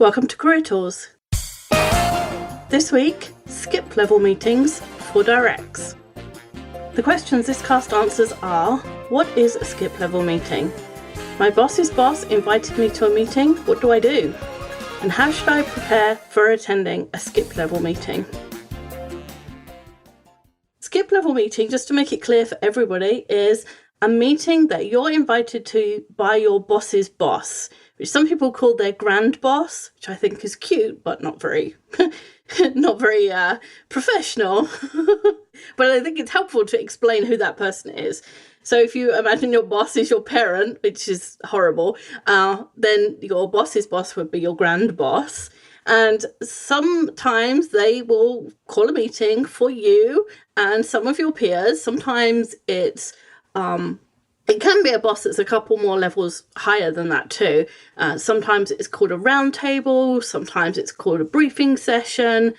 Welcome to Career Tours. This week, skip level meetings for directs. The questions this cast answers are: what is a skip level meeting? My boss's boss invited me to a meeting, what do I do? And how should I prepare for attending a skip level meeting? Skip level meeting, just to make it clear for everybody, is a meeting that you're invited to by your boss's boss, which some people call their grand boss, which I think is cute, but not very, professional. But I think it's helpful to explain who that person is. So if you imagine your boss is your parent, which is horrible, then your boss's boss would be your grand boss. And sometimes they will call a meeting for you and some of your peers. Sometimes it can be a boss that's a couple more levels higher than that too. Sometimes it's called a round table. Sometimes it's called a briefing session.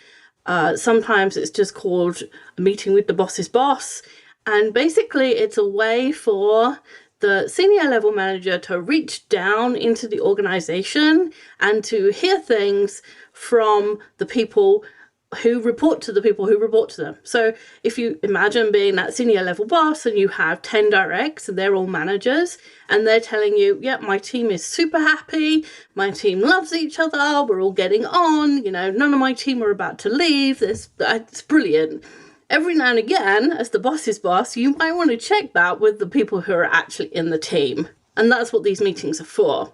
Sometimes it's just called a meeting with the boss's boss. And basically it's a way for the senior level manager to reach down into the organization and to hear things from the people who report to the people who report to them. So if you imagine being that senior level boss and you have 10 directs and they're all managers and they're telling you, yeah, my team is super happy, my team loves each other, we're all getting on, none of my team are about to leave, it's brilliant. Every now and again, as the boss's boss, you might want to check that with the people who are actually in the team. And that's what these meetings are for.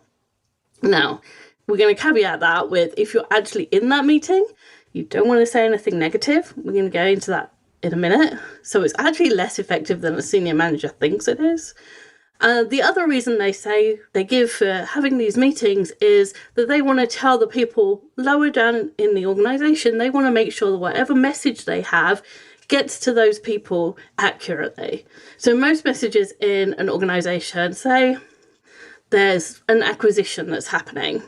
Now, we're going to caveat that with, if you're actually in that meeting, you don't want to say anything negative. We're going to go into that in a minute. So it's actually less effective than a senior manager thinks it is. The other reason they give for having these meetings is that they want to tell the people lower down in the organization, they want to make sure that whatever message they have gets to those people accurately. So most messages in an organization, say there's an acquisition that's happening.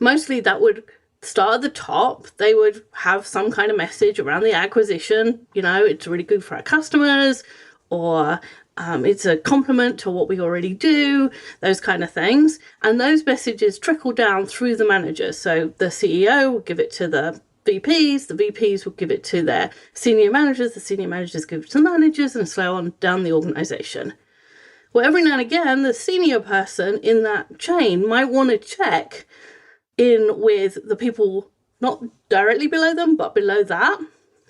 Mostly that would start at the top. They would have some kind of message around the acquisition. It's really good for our customers, or it's a compliment to what we already do, those kind of things. And those messages trickle down through the managers. So the CEO will give it to the VPs will give it to their senior managers, the senior managers give it to the managers, and so on down the organization. Well, every now and again, the senior person in that chain might want to check in with the people not directly below them, but below that,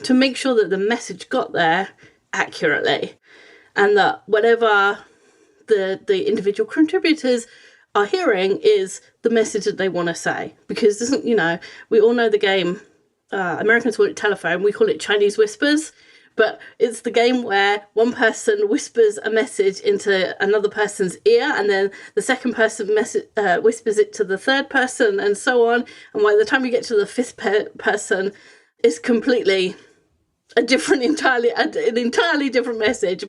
to make sure that the message got there accurately, and that whatever the individual contributors are hearing is the message that they want to say. Because, we all know the game, Americans call it telephone, we call it Chinese whispers, but it's the game where one person whispers a message into another person's ear, and then the second person whispers it to the third person, and so on. And by the time you get to the fifth person, it's completely an entirely different message.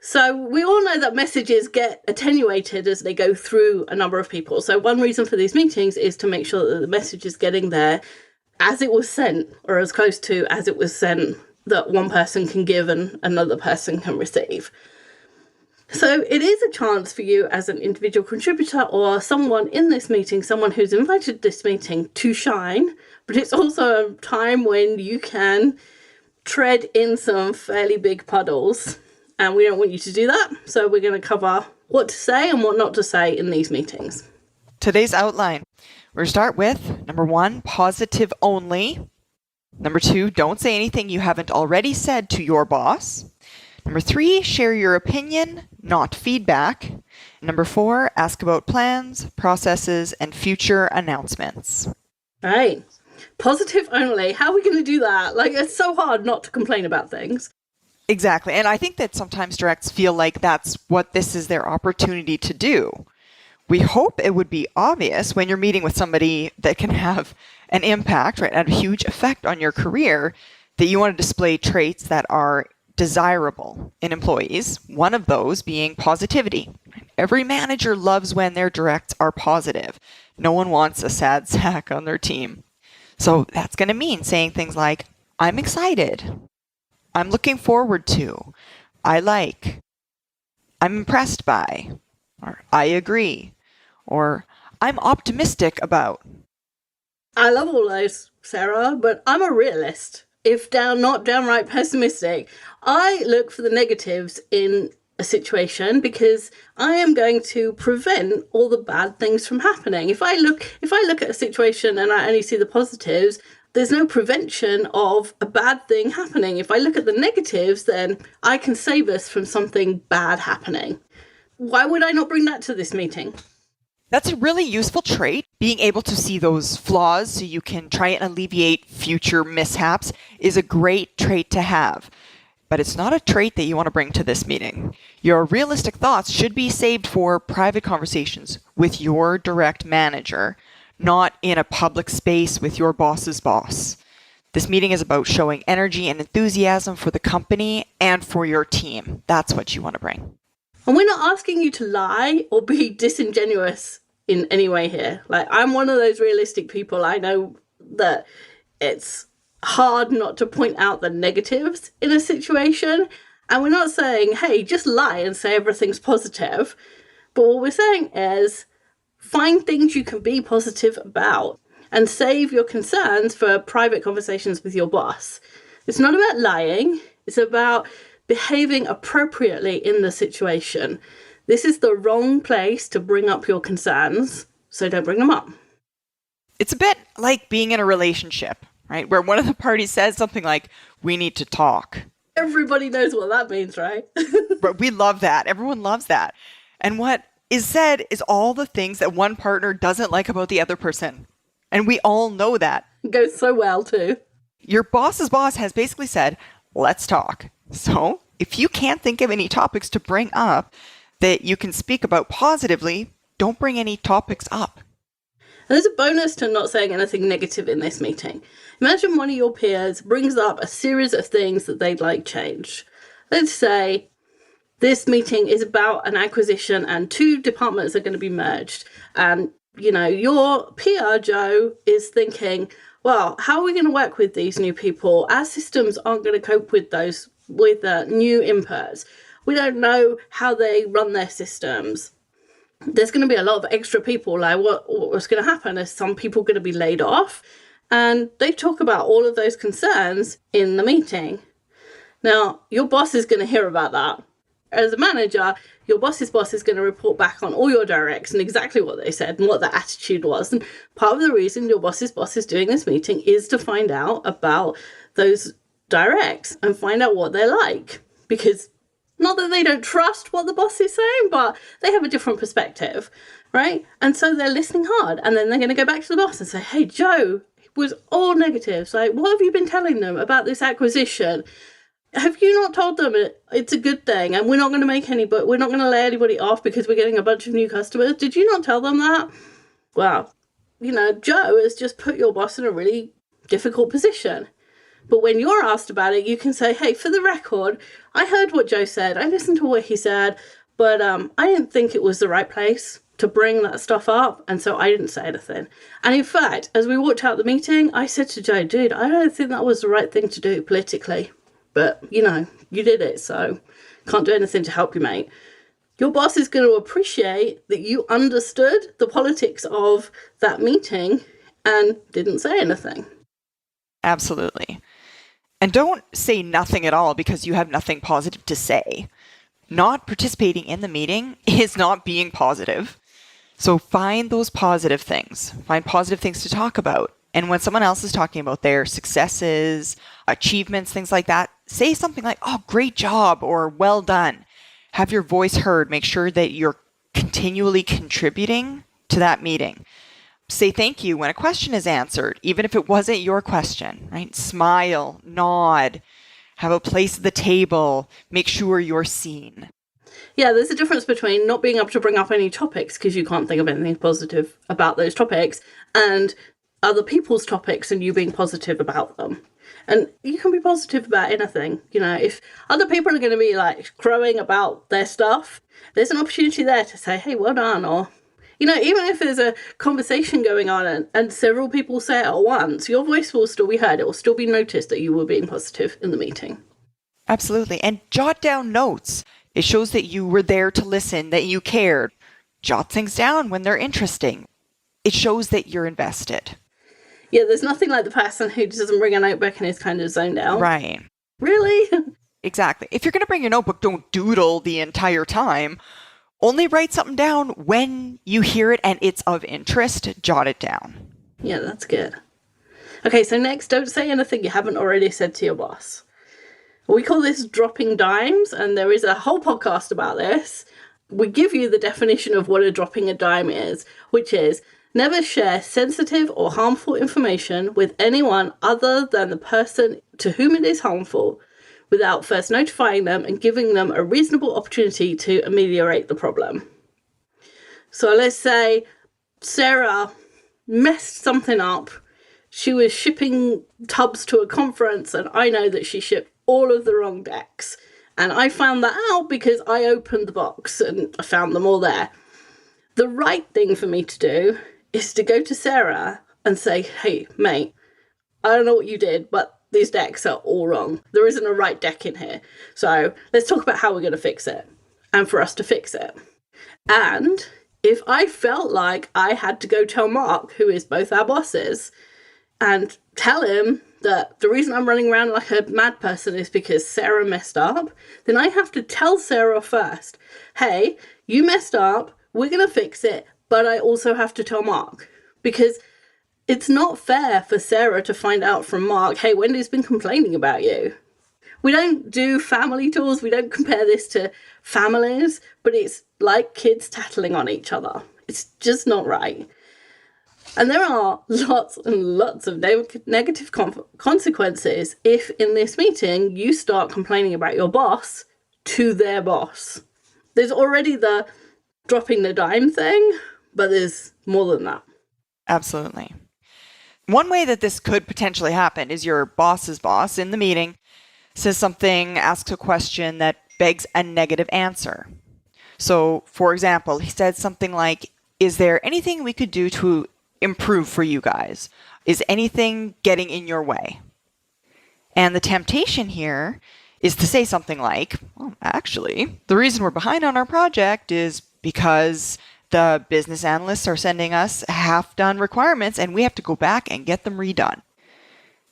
So we all know that messages get attenuated as they go through a number of people. So one reason for these meetings is to make sure that the message is getting there as it was sent, or as close to as it was sent, that one person can give and another person can receive. So it is a chance for you as an individual contributor or someone in this meeting, someone who's invited this meeting, to shine, but it's also a time when you can tread in some fairly big puddles, and we don't want you to do that. So we're going to cover what to say and what not to say in these meetings. Today's outline. We're going to start with, number 1, positive only. Number 2, don't say anything you haven't already said to your boss. Number 3, share your opinion, not feedback. Number 4, ask about plans, processes, and future announcements. Right. Positive only. How are we going to do that? It's so hard not to complain about things. Exactly. And I think that sometimes directs feel like that's what this is their opportunity to do. We hope it would be obvious when you're meeting with somebody that can have an impact, right, and a huge effect on your career, that you want to display traits that are desirable in employees, one of those being positivity. Every manager loves when their directs are positive. No one wants a sad sack on their team. So that's going to mean saying things like, I'm excited, I'm looking forward to, I like, I'm impressed by, or I agree, or I'm optimistic about. I love all those, Sarah, but I'm a realist. If not downright pessimistic, I look for the negatives in a situation because I am going to prevent all the bad things from happening. If I look at a situation and I only see the positives, there's no prevention of a bad thing happening. If I look at the negatives, then I can save us from something bad happening. Why would I not bring that to this meeting? That's a really useful trait. Being able to see those flaws so you can try and alleviate future mishaps is a great trait to have. But it's not a trait that you want to bring to this meeting. Your realistic thoughts should be saved for private conversations with your direct manager, not in a public space with your boss's boss. This meeting is about showing energy and enthusiasm for the company and for your team. That's what you want to bring. And we're not asking you to lie or be disingenuous in any way here. Like, I'm one of those realistic people. I know that it's hard not to point out the negatives in a situation. And we're not saying, hey, just lie and say everything's positive. But what we're saying is find things you can be positive about and save your concerns for private conversations with your boss. It's not about lying. It's about behaving appropriately in the situation. This is the wrong place to bring up your concerns, so don't bring them up. It's a bit like being in a relationship, right? Where one of the parties says something like, we need to talk. Everybody knows what that means, right? But we love that. Everyone loves that. And what is said is all the things that one partner doesn't like about the other person. And we all know that. It goes so well, too. Your boss's boss has basically said, let's talk. So if you can't think of any topics to bring up that you can speak about positively, don't bring any topics up. And there's a bonus to not saying anything negative in this meeting. Imagine one of your peers brings up a series of things that they'd like changed. Let's say this meeting is about an acquisition and 2 departments are going to be merged. And, your peer, Joe, is thinking, well, how are we going to work with these new people? Our systems aren't going to cope with those, with new inputs. We don't know how they run their systems. There's going to be a lot of extra people. Like, what's going to happen is some people are going to be laid off. And they talk about all of those concerns in the meeting. Now, your boss is going to hear about that. As a manager, your boss's boss is going to report back on all your directs and exactly what they said and what their attitude was. And part of the reason your boss's boss is doing this meeting is to find out about those directs and find out what they're like. Because not that they don't trust what the boss is saying, but they have a different perspective, right? And so they're listening hard. And then they're going to go back to the boss and say, hey, Joe, it was all negatives. Like, what have you been telling them about this acquisition? Have you not told them it's a good thing and we're not going to make any, but we're not going to lay anybody off because we're getting a bunch of new customers? Did you not tell them that? Well, Joe has just put your boss in a really difficult position. But when you're asked about it, you can say, hey, for the record, I heard what Joe said. I listened to what he said, but I didn't think it was the right place to bring that stuff up. And so I didn't say anything. And in fact, as we walked out the meeting, I said to Joe, dude, I don't think that was the right thing to do politically. But, you did it, so can't do anything to help you, mate. Your boss is going to appreciate that you understood the politics of that meeting and didn't say anything. Absolutely. And don't say nothing at all because you have nothing positive to say. Not participating in the meeting is not being positive. So find those positive things. Find positive things to talk about. And when someone else is talking about their successes, achievements, things like that, say something like, oh, great job, or well done. Have your voice heard. Make sure that you're continually contributing to that meeting. Say thank you when a question is answered, even if it wasn't your question, right? Smile, nod, have a place at the table, make sure you're seen. Yeah, there's a difference between not being able to bring up any topics because you can't think of anything positive about those topics and other people's topics and you being positive about them. And you can be positive about anything. If other people are going to be crowing about their stuff, there's an opportunity there to say, hey, well done. Or, even if there's a conversation going on and several people say it at once, your voice will still be heard. It will still be noticed that you were being positive in the meeting. Absolutely. And jot down notes. It shows that you were there to listen, that you cared. Jot things down when they're interesting. It shows that you're invested. Yeah, there's nothing like the person who doesn't bring a notebook and is kind of zoned out. Right. Really? Exactly. If you're going to bring your notebook, don't doodle the entire time. Only write something down when you hear it and it's of interest. Jot it down. Yeah, that's good. Okay, so next, don't say anything you haven't already said to your boss. We call this dropping dimes, and there is a whole podcast about this. We give you the definition of what a dropping a dime is, which is never share sensitive or harmful information with anyone other than the person to whom it is harmful, without first notifying them and giving them a reasonable opportunity to ameliorate the problem. So let's say Sarah messed something up. She was shipping tubs to a conference, and I know that she shipped all of the wrong decks. And I found that out because I opened the box and I found them all there. The right thing for me to do is to go to Sarah and say, hey, mate, I don't know what you did, but these decks are all wrong. There isn't a right deck in here. So let's talk about how we're going to fix it and for us to fix it. And if I felt like I had to go tell Mark, who is both our bosses, and tell him that the reason I'm running around like a mad person is because Sarah messed up, then I have to tell Sarah first, hey, you messed up, we're going to fix it, but I also have to tell Mark. Because it's not fair for Sarah to find out from Mark, hey, Wendy's been complaining about you. We don't do family tours, we don't compare this to families, but it's like kids tattling on each other. It's just not right. And there are lots and lots of negative consequences if in this meeting you start complaining about your boss to their boss. There's already the dropping the dime thing, but there's more than that. Absolutely. One way that this could potentially happen is your boss's boss in the meeting says something, asks a question that begs a negative answer. So, for example, he said something like, is there anything we could do to improve for you guys? Is anything getting in your way? And the temptation here is to say something like, well, actually, the reason we're behind on our project is because the business analysts are sending us half-done requirements and we have to go back and get them redone.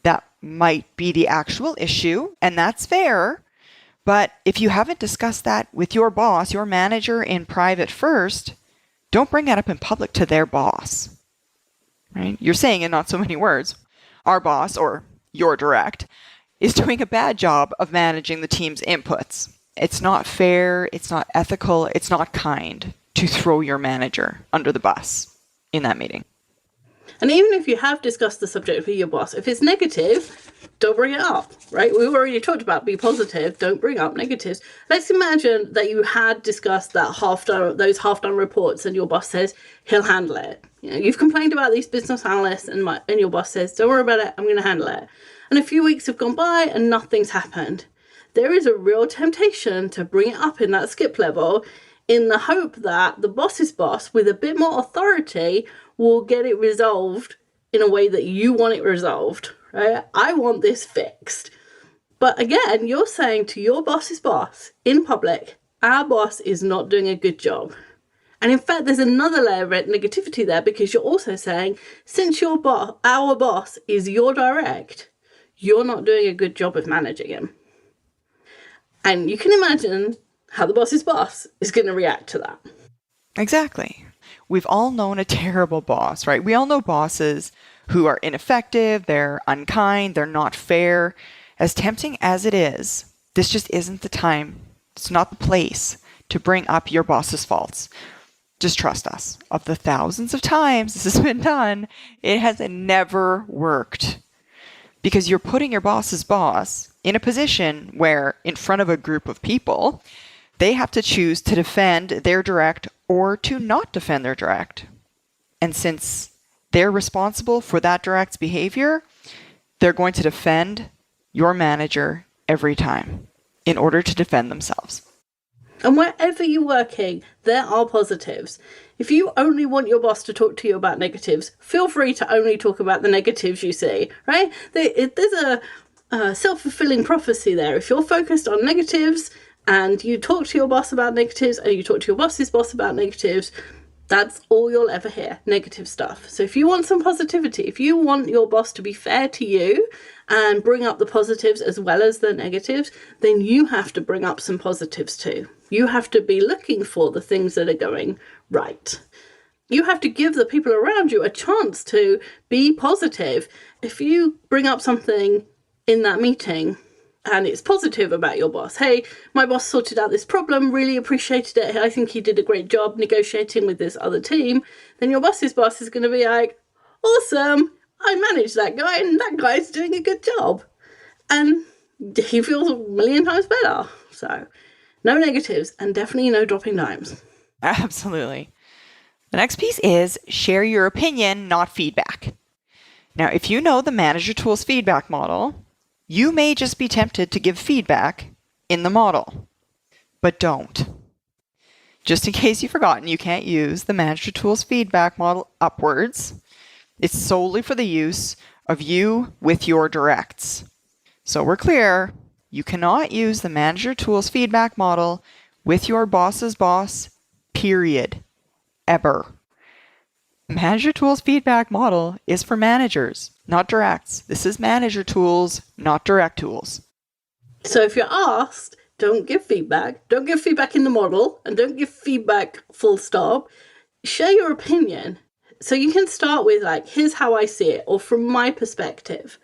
That might be the actual issue, and that's fair. But if you haven't discussed that with your boss, your manager in private first, don't bring that up in public to their boss. Right? You're saying in not so many words, our boss, or your direct, is doing a bad job of managing the team's inputs. It's not fair, it's not ethical, it's not kind to throw your manager under the bus in that meeting. And even if you have discussed the subject with your boss, if it's negative, don't bring it up, right? We've already talked about be positive, don't bring up negatives. Let's imagine that you had discussed that those half-done reports and your boss says he'll handle it. You know, you've complained about these business analysts and your boss says, don't worry about it, I'm going to handle it. And a few weeks have gone by and nothing's happened. There is a real temptation to bring it up in that skip level in the hope that the boss's boss, with a bit more authority, will get it resolved in a way that you want it resolved, right? I want this fixed. But again, you're saying to your boss's boss in public, our boss is not doing a good job. And in fact, there's another layer of negativity there because you're also saying, since our boss is your direct, you're not doing a good job of managing him. And you can imagine how the boss's boss is going to react to that. Exactly. We've all known a terrible boss, right? We all know bosses who are ineffective, they're unkind, they're not fair. As tempting as it is, this just isn't the time. It's not the place to bring up your boss's faults. Just trust us. Of the thousands of times this has been done, it has never worked. Because you're putting your boss's boss in a position where, in front of a group of people, they have to choose to defend their direct or to not defend their direct. And since they're responsible for that direct's behavior, they're going to defend your manager every time in order to defend themselves. And wherever you're working, there are positives. If you only want your boss to talk to you about negatives, feel free to only talk about the negatives you see, right? There's a self-fulfilling prophecy there. If you're focused on negatives and you talk to your boss about negatives and you talk to your boss's boss about negatives, That's all you'll ever hear, negative stuff. So if you want some positivity, if you want your boss to be fair to you and bring up the positives as well as the negatives, then you have to bring up some positives too. You have to be looking for the things that are going right. You have to give the people around you a chance to be positive. If you bring up something in that meeting and it's positive about your boss, hey, my boss sorted out this problem, really appreciated it, I think he did a great job negotiating with this other team, then your boss's boss is going to be like, awesome, I managed that guy and that guy's doing a good job. And he feels a million times better. So no negatives and definitely no dropping dimes. Absolutely. The next piece is share your opinion, not feedback. Now, if you know the Manager Tools feedback model, you may just be tempted to give feedback in the model, but don't. Just in case you've forgotten, you can't use the Manager Tools feedback model upwards. It's solely for the use of you with your directs. So we're clear, you cannot use the Manager Tools feedback model with your boss's boss, period, ever. Manager Tools feedback model is for managers, not directs. This is Manager Tools, not direct tools. So if you're asked, don't give feedback. Don't give feedback in the model, and don't give feedback full stop. Share your opinion. So you can start with like, here's how I see it, or from my perspective.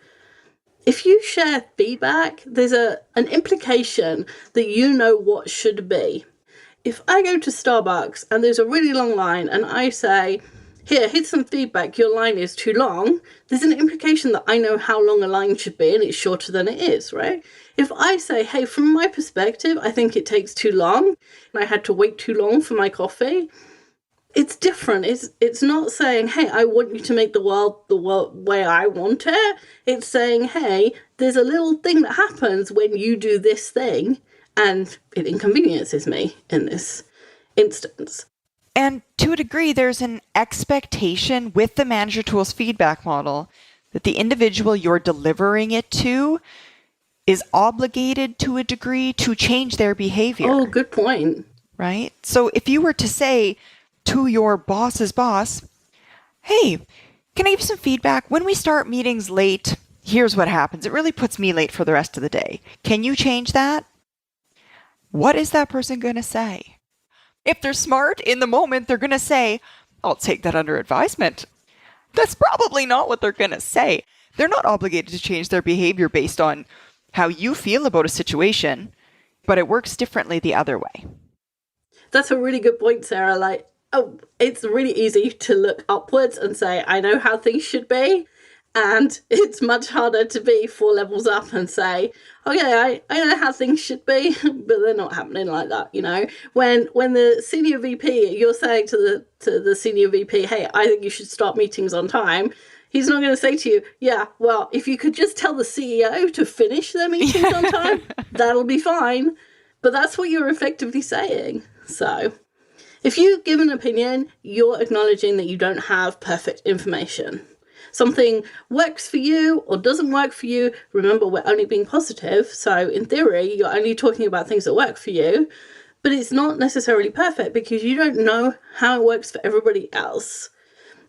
If you share feedback, there's an implication that you know what should be. If I go to Starbucks and there's a really long line and I say, here's some feedback, your line is too long, there's an implication that I know how long a line should be and it's shorter than it is, right? If I say, hey, from my perspective, I think it takes too long and I had to wait too long for my coffee, it's different. It's not saying, hey, I want you to make the world way I want it. It's saying, hey, there's a little thing that happens when you do this thing and it inconveniences me in this instance. And to a degree, there's an expectation with the Manager Tools feedback model that the individual you're delivering it to is obligated to a degree to change their behavior. Oh, good point. Right? So if you were to say to your boss's boss, hey, can I give you some feedback? When we start meetings late, here's what happens. It really puts me late for the rest of the day. Can you change that? What is that person going to say? If they're smart in the moment, they're going to say, I'll take that under advisement. That's probably not what they're going to say. They're not obligated to change their behavior based on how you feel about a situation, but it works differently the other way. That's a really good point, Sarah. Like, it's really easy to look upwards and say, I know how things should be. And it's much harder to be 4 levels up and say, okay, I know how things should be, but they're not happening like that, you know? When the senior VP, you're saying to the senior VP, hey, I think you should start meetings on time. He's not going to say to you, yeah, well, if you could just tell the CEO to finish their meetings on time, that'll be fine. But that's what you're effectively saying. So if you give an opinion, you're acknowledging that you don't have perfect information. Something works for you or doesn't work for you. Remember, we're only being positive. So in theory, you're only talking about things that work for you, but it's not necessarily perfect because you don't know how it works for everybody else.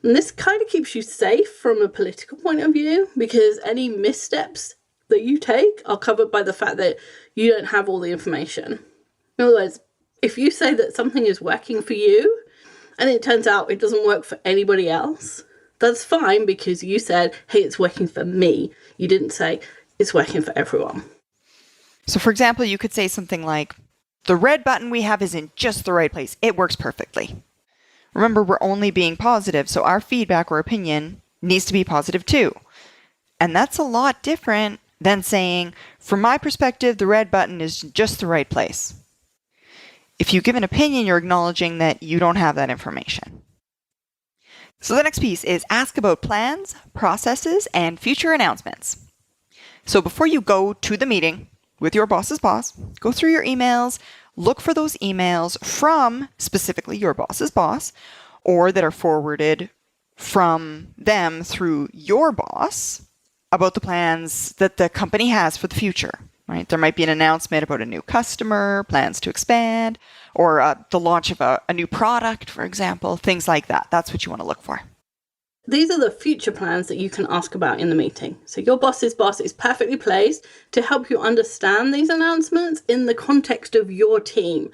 And this kind of keeps you safe from a political point of view because any missteps that you take are covered by the fact that you don't have all the information. In other words, if you say that something is working for you and it turns out it doesn't work for anybody else, that's fine because you said, hey, it's working for me. You didn't say it's working for everyone. So for example, you could say something like, the red button we have is in just the right place. It works perfectly. Remember, we're only being positive, so our feedback or opinion needs to be positive too. And that's a lot different than saying, from my perspective, the red button is just the right place. If you give an opinion, you're acknowledging that you don't have that information. So the next piece is ask about plans, processes, and future announcements. So before you go to the meeting with your boss's boss, go through your emails, look for those emails from specifically your boss's boss or that are forwarded from them through your boss about the plans that the company has for the future, right? There might be an announcement about a new customer, plans to expand, or the launch of a new product, for example, things like that. That's what you want to look for. These are the future plans that you can ask about in the meeting. So your boss's boss is perfectly placed to help you understand these announcements in the context of your team.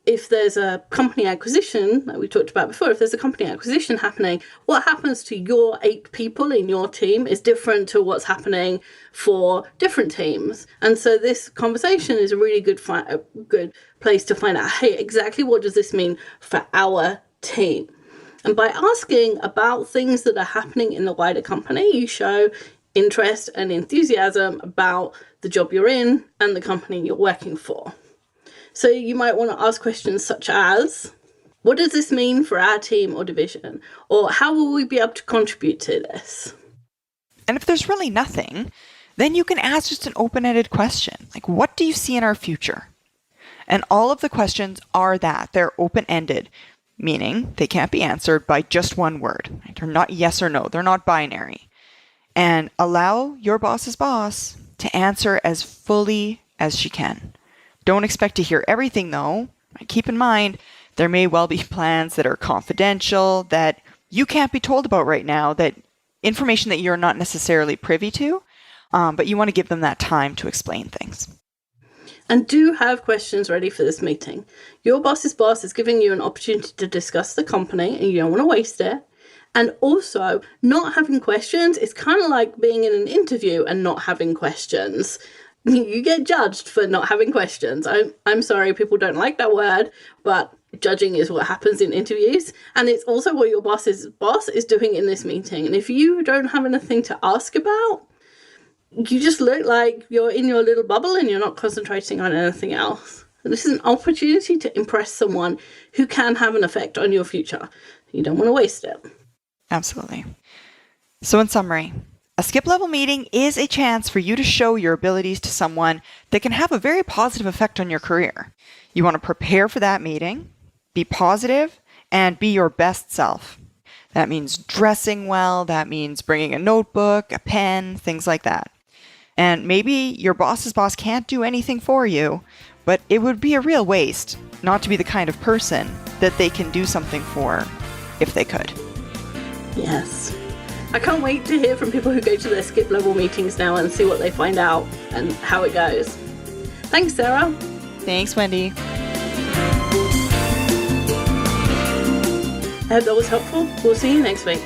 If there's a company acquisition, like we talked about before, if there's a company acquisition happening, what happens to your 8 people in your team is different to what's happening for different teams. And so this conversation is a really good place to find out, hey, exactly what does this mean for our team? And by asking about things that are happening in the wider company, you show interest and enthusiasm about the job you're in and the company you're working for. So you might want to ask questions such as, what does this mean for our team or division? Or how will we be able to contribute to this? And if there's really nothing, then you can ask just an open-ended question, like, what do you see in our future? And all of the questions are that. They're open-ended, meaning they can't be answered by just one word. Right? They're not yes or no. They're not binary. And allow your boss's boss to answer as fully as she can. Don't expect to hear everything, though. Keep in mind, there may well be plans that are confidential, that you can't be told about right now, that information that you're not necessarily privy to, but you want to give them that time to explain things. And do have questions ready for this meeting. Your boss's boss is giving you an opportunity to discuss the company, and you don't want to waste it. And also, not having questions is kind of like being in an interview and not having questions. You get judged for not having questions. I'm sorry, people don't like that word, but judging is what happens in interviews. And it's also what your boss's boss is doing in this meeting. And if you don't have anything to ask about, you just look like you're in your little bubble and you're not concentrating on anything else. And this is an opportunity to impress someone who can have an effect on your future. You don't want to waste it. Absolutely. So in summary, a skip level meeting is a chance for you to show your abilities to someone that can have a very positive effect on your career. You want to prepare for that meeting, be positive, and be your best self. That means dressing well, that means bringing a notebook, a pen, things like that. And maybe your boss's boss can't do anything for you, but it would be a real waste not to be the kind of person that they can do something for if they could. Yes. I can't wait to hear from people who go to their skip level meetings now and see what they find out and how it goes. Thanks, Sarah. Thanks, Wendy. I hope that was helpful. We'll see you next week.